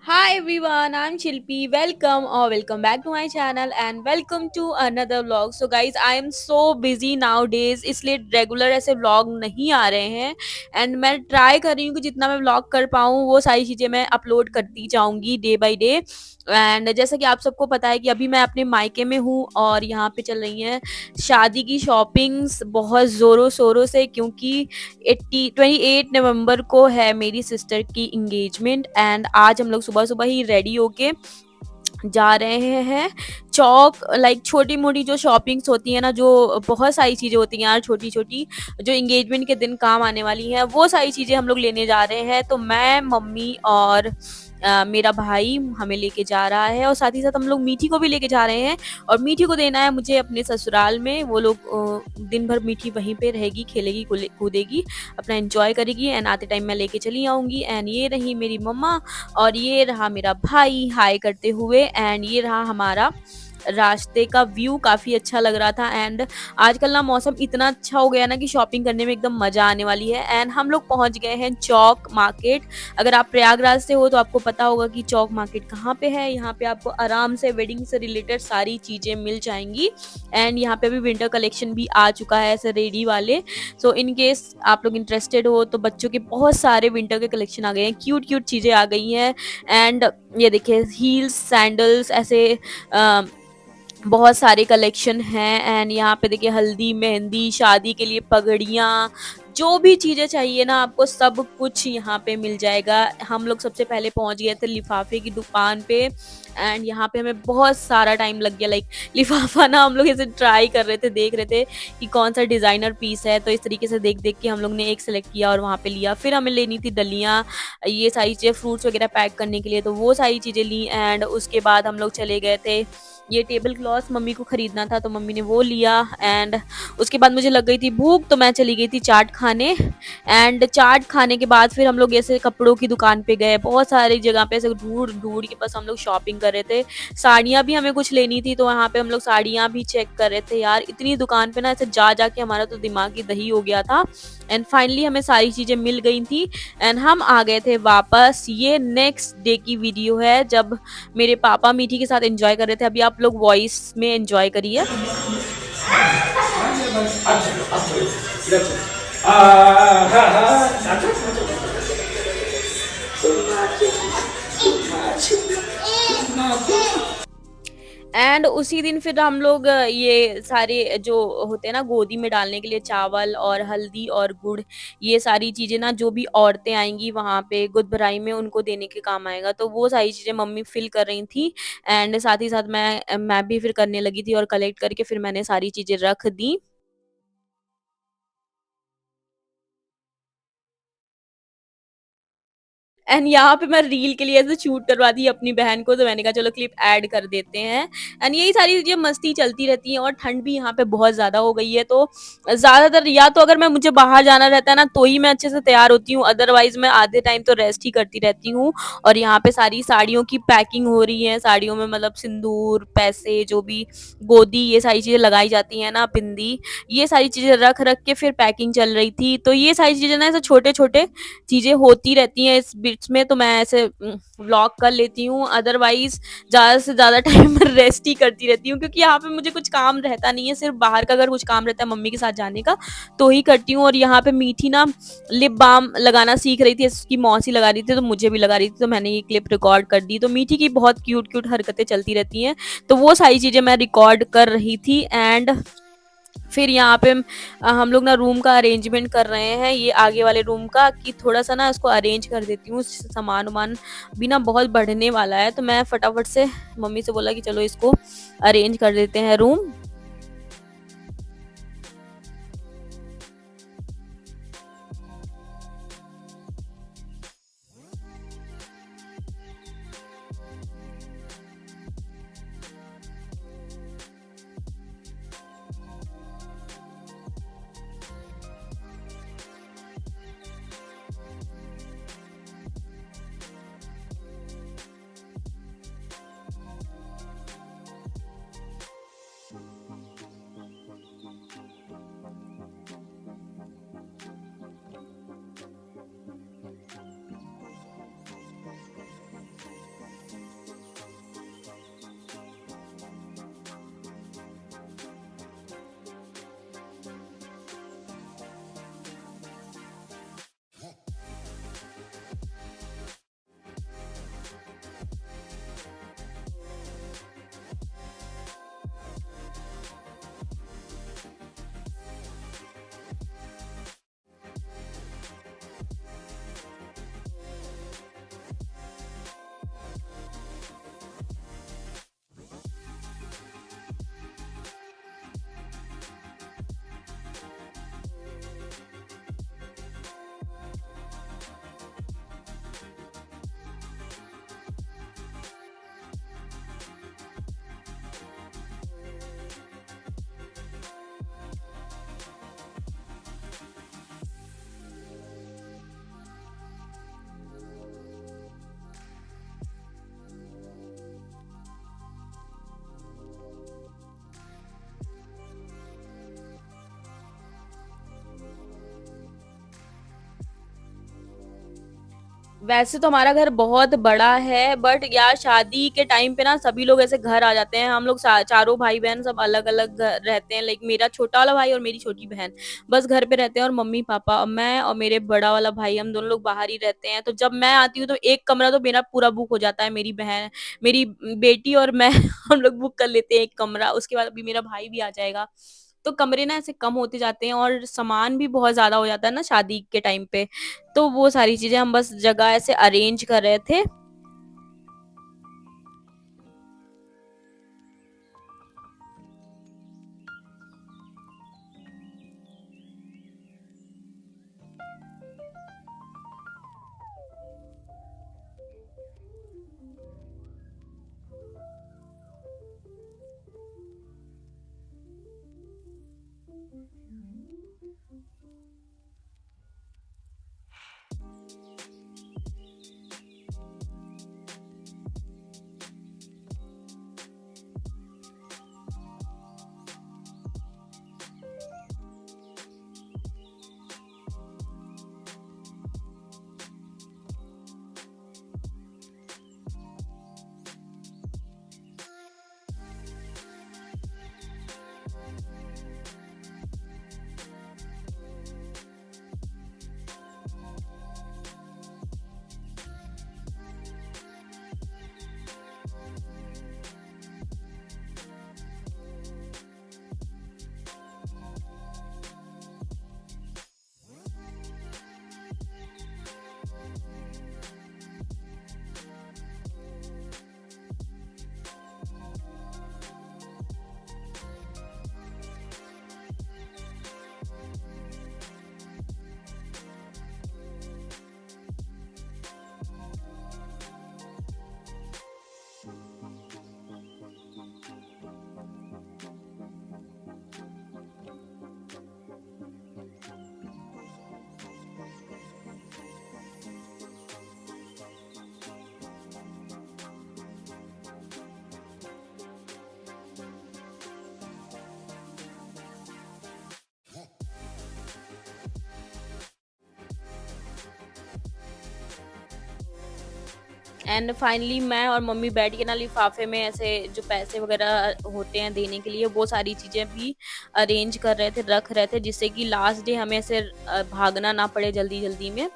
Hi everyone, I'm Shilpi. Welcome back to my channel and welcome to another vlog. So guys, I am so busy nowadays, इसलिए regular ऐसे vlog नहीं आ रहे हैं and मैं try कर रही हूँ कि जितना मैं व्लॉग कर पाऊँ वो सारी चीज़ें मैं अपलोड करती जाऊँगी डे बाय डे। एंड जैसा कि आप सबको पता है कि अभी मैं अपने मायके में हूँ और यहाँ पे चल रही हैं शादी की शॉपिंग्स बहुत ज़ोरों शोरों से, क्योंकि 28 नवंबर को है मेरी सिस्टर की इंगेजमेंट एंड आज हम लोग सुबह सुबह ही रेडी होके जा रहे हैं चौक। लाइक छोटी मोटी जो शॉपिंग्स होती है ना, जो बहुत सारी चीज़ें होती हैं यार, छोटी छोटी जो इंगेजमेंट के दिन काम आने वाली हैं, वो सारी चीज़ें हम लोग लेने जा रहे हैं। तो मैं, मम्मी और मेरा भाई हमें लेके जा रहा है और साथ ही साथ हम लोग मीठी को भी लेके जा रहे हैं। और मीठी को देना है मुझे अपने ससुराल में। वो लोग दिन भर मीठी वहीं पे रहेगी, खेलेगी कूदेगी, अपना एंजॉय करेगी एंड आते टाइम मैं लेके चली आऊँगी। एंड ये रही मेरी मम्मा और ये रहा मेरा भाई हाय करते हुए एंड ये रहा हमारा रास्ते का व्यू। काफ़ी अच्छा लग रहा था एंड आजकल ना मौसम इतना अच्छा हो गया ना कि शॉपिंग करने में एकदम मज़ा आने वाली है। एंड हम लोग पहुंच गए हैं चौक मार्केट। अगर आप प्रयागराज से हो तो आपको पता होगा कि चौक मार्केट कहाँ पे है। यहाँ पे आपको आराम से वेडिंग से रिलेटेड सारी चीज़ें मिल जाएंगी एंड यहाँ पे अभी विंटर कलेक्शन भी आ चुका है ऐसे रेडी वाले। सो इन केस आप लोग इंटरेस्टेड हो तो बच्चों के बहुत सारे विंटर के कलेक्शन आ गए हैं, क्यूट क्यूट चीज़ें आ गई हैं। एंड ये देखिए हील्स सैंडल्स ऐसे बहुत सारे कलेक्शन हैं एंड यहाँ पे देखिए हल्दी मेहंदी शादी के लिए पगड़ियाँ, जो भी चीज़ें चाहिए ना आपको सब कुछ यहाँ पे मिल जाएगा। हम लोग सबसे पहले पहुँच गए थे लिफाफे की दुकान पे एंड यहाँ पे हमें बहुत सारा टाइम लग गया। लाइक लिफाफा ना हम लोग ऐसे ट्राई कर रहे थे, देख रहे थे कि कौन सा डिज़ाइनर पीस है, तो इस तरीके से देख देख के हम लोग ने एक सेलेक्ट किया और वहाँ पे लिया। फिर हमें लेनी थी डलियाँ, ये सारी चीज़ें फ्रूट्स वगैरह पैक करने के लिए, तो वो सारी चीज़ें ली एंड उसके बाद हम लोग चले गए थे। ये टेबल क्लॉथ मम्मी को खरीदना था तो मम्मी ने वो लिया एंड उसके बाद मुझे लग गई थी भूख तो मैं चली गई थी चाट खाने। एंड चाट खाने के बाद फिर हम लोग ऐसे कपड़ों की दुकान पे गए, बहुत सारी जगह पे ऐसे ढूंढ ढूंढ के बस हम लोग शॉपिंग कर रहे थे। साड़ियाँ भी हमें कुछ लेनी थी तो वहाँ पे हम लोग साड़ियाँ भी चेक कर रहे थे यार, इतनी दुकान पे ना ऐसे जा जा के हमारा तो दिमाग ही दही हो गया था। एंड फाइनली हमें सारी चीज़ें मिल गई थी एंड हम आ गए थे वापस। ये नेक्स्ट डे की वीडियो है जब मेरे पापा मीठी के साथ एंजॉय कर रहे थे। अभी आप लोग वॉइस में एंजॉय करिए। एंड उसी दिन फिर हम लोग ये सारे जो होते हैं ना गोदी में डालने के लिए चावल और हल्दी और गुड़, ये सारी चीज़ें ना जो भी औरतें आएंगी वहाँ पे गुद भराई में उनको देने के काम आएगा, तो वो सारी चीज़ें मम्मी फिल कर रही थी। एंड साथ ही साथ मैं भी फिर करने लगी थी और कलेक्ट करके फिर मैंने सारी चीज़ें रख दी। एंड यहाँ पे मैं रील के लिए ऐसे शूट करवा दी अपनी बहन को, तो मैंने कहा चलो क्लिप ऐड कर देते हैं। एंड यही सारी चीज़ें मस्ती चलती रहती हैं और ठंड भी यहाँ पे बहुत ज़्यादा हो गई है, तो ज़्यादातर या तो अगर मैं मुझे बाहर जाना रहता है ना तो ही मैं अच्छे से तैयार होती हूँ, अदरवाइज मैं आधे टाइम तो रेस्ट ही करती रहती हूँ। और यहाँ पे सारी साड़ियों की पैकिंग हो रही है, साड़ियों में मतलब सिंदूर पैसे जो भी गोदी ये सारी चीज़ें लगाई जाती हैं ना, बिंदी, ये सारी चीज़ें रख रख के फिर पैकिंग चल रही थी। तो ये सारी चीज़ें ना ऐसे छोटे छोटे चीज़ें होती रहती हैं इस बीच में, तो मैं ऐसे व्लॉग कर लेती हूँ। अदरवाइज़ ज़्यादा से ज़्यादा टाइम मैं रेस्ट ही करती रहती हूँ, क्योंकि यहाँ पे मुझे कुछ काम रहता नहीं है, सिर्फ बाहर का अगर कुछ काम रहता है मम्मी के साथ जाने का तो ही करती हूँ। और यहाँ पे मीठी ना लिप बाम लगाना सीख रही थी, इसकी मौसी लगा रही थी तो मुझे भी लगा रही थी, तो मैंने ये क्लिप रिकॉर्ड कर दी। तो मीठी की बहुत क्यूट क्यूट हरकतें चलती रहती हैं, तो वो सारी चीज़ें मैं रिकॉर्ड कर रही थी। एंड फिर यहाँ पे हम लोग ना रूम का अरेंजमेंट कर रहे हैं, ये आगे वाले रूम का, कि थोड़ा सा ना इसको अरेंज कर देती हूँ, सामान वामान भी ना बहुत बढ़ने वाला है, तो मैं फटाफट से मम्मी से बोला कि चलो इसको अरेंज कर देते हैं रूम। वैसे तो हमारा घर बहुत बड़ा है, बट यार शादी के टाइम पे ना सभी लोग ऐसे घर आ जाते हैं। हम लोग चारों भाई बहन सब अलग अलग रहते हैं। लाइक मेरा छोटा वाला भाई और मेरी छोटी बहन बस घर पे रहते हैं, और मम्मी पापा और मैं और मेरे बड़ा वाला भाई हम दोनों लोग बाहर ही रहते हैं। तो जब मैं आती हूँ तो एक कमरा तो मेरा पूरा बुक हो जाता है। मेरी बेटी और मैं हम लोग बुक कर लेते हैं एक कमरा। उसके बाद अभी मेरा भाई भी आ जाएगा, तो कमरे ना ऐसे कम होते जाते हैं, और सामान भी बहुत ज्यादा हो जाता है ना शादी के टाइम पे। तो वो सारी चीजें हम बस जगह ऐसे अरेंज कर रहे थे। एंड फाइनली मैं और मम्मी बैठ के ना लिफाफे में ऐसे जो पैसे वगैरह होते हैं देने के लिए वो सारी चीज़ें भी अरेंज कर रहे थे, रख रहे थे, जिससे कि लास्ट डे हमें ऐसे भागना ना पड़े जल्दी जल्दी में।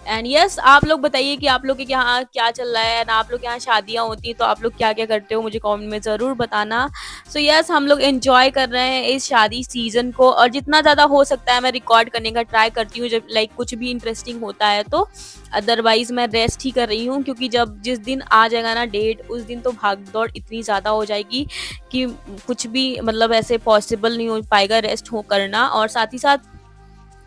एंड यस, आप लोग बताइए कि आप लोग के यहाँ क्या चल रहा है, एंड आप लोग के यहाँ शादियाँ होती हैं तो आप लोग क्या क्या करते हो, मुझे कमेंट में ज़रूर बताना। सो यस, हम लोग एंजॉय कर रहे हैं इस शादी सीजन को, और जितना ज़्यादा हो सकता है मैं रिकॉर्ड करने का ट्राई करती हूँ जब लाइक कुछ भी इंटरेस्टिंग होता है तो। अदरवाइज मैं रेस्ट ही कर रही हूँ, क्योंकि जब जिस दिन आ जाएगा ना डेट, उस दिन तो भाग दौड़ इतनी ज़्यादा हो जाएगी कि कुछ भी मतलब ऐसे पॉसिबल नहीं हो पाएगा रेस्ट हो करना। और साथ ही साथ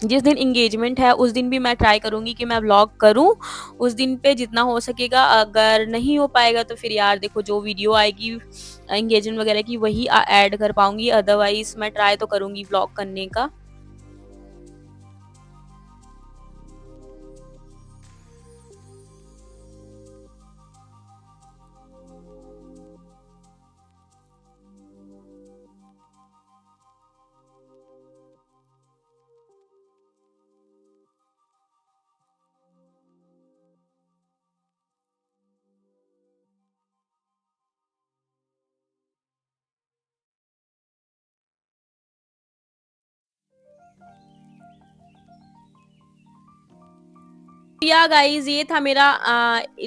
जिस दिन इंगेजमेंट है उस दिन भी मैं ट्राई करूँगी कि मैं व्लॉग करूँ उस दिन पे जितना हो सकेगा। अगर नहीं हो पाएगा तो फिर यार देखो जो वीडियो आएगी इंगेजमेंट वगैरह की वही ऐड कर पाऊंगी, अदरवाइज मैं ट्राई तो करूँगी व्लॉग करने का। या गाइस, ये था मेरा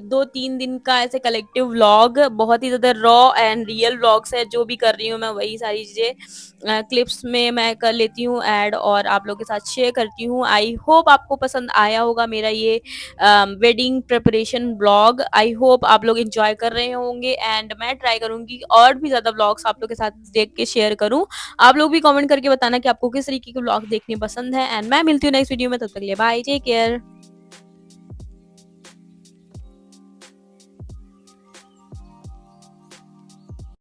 2-3 दिन का ऐसे कलेक्टिव व्लॉग। बहुत ही ज़्यादा रॉ एंड रियल व्लॉग्स है, जो भी कर रही हूँ मैं वही सारी चीज़ें क्लिप्स में मैं कर लेती हूँ ऐड, और आप लोगों के साथ शेयर करती हूँ। आई होप आपको पसंद आया होगा मेरा ये wedding preparation vlog. I hope आप लोग एंजॉय कर रहे होंगे, एंड मैं ट्राई करूँगी और भी ज़्यादा व्लॉग्स आप लोग के साथ देख के शेयर करूँ। आप लोग भी कमेंट करके बताना कि आपको किस तरीके के व्लॉग देखने पसंद है, एंड मैं मिलती हूँ नेक्स्ट वीडियो में। तब तक के लिए बाय, टेक केयर।